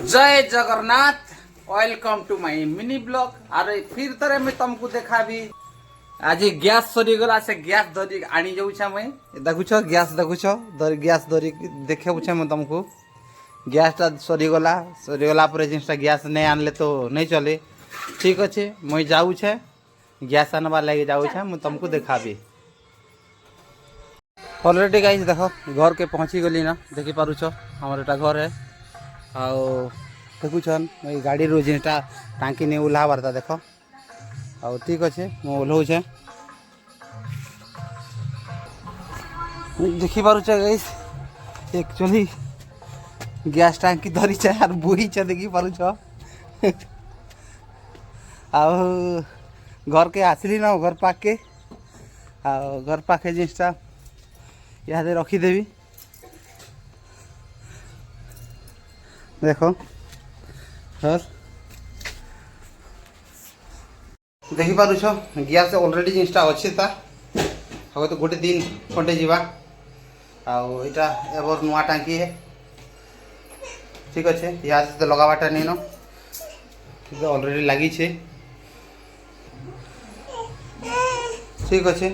जय Jagannath. Welcome to my mini blog. अरे फिर तरे मैं तुमको देखा भी आज गैस सरी गला से गैस धरी आनी जाऊछा मैं देखुछ गैस देखुछ गैस धरी देखे बुछे मैं तुमको गैस टा सरी गला पर जिनसा गैस नहीं आनले तो नहीं चले। ठीक अच्छे मुई जाऊछे गैस आनवा लगे जाऊछे मैं तुमको देखाबी। ऑलरेडी गाइस देखो घर के पहुंची गली ना देखी पारुछ हमर एटा घर है आओ देखुछन गाड़ी रो जिनटा टांकी नहीं ओह्लाबार था देख आउ ठीक अच्छे मु ओह्लौछे देखी पारुछ गाइस एक्चुअली गैस टांकी धरी यार बोही देखी पारुछ आउ घर के आसली ना घर पाके घर पाखे जिनटा यहाँ रखीदेवी देखो सर देखी पारुछ गैस ऑलरेडी जिनटा अच्छे था हम तो गोटे दिन खंडे जावा आईटा एवर नुआ टांकी है। ठीक अच्छे यहाँ से तो लगावाटा नहीं न ऑलरेडी लगी छे। ठीक अच्छे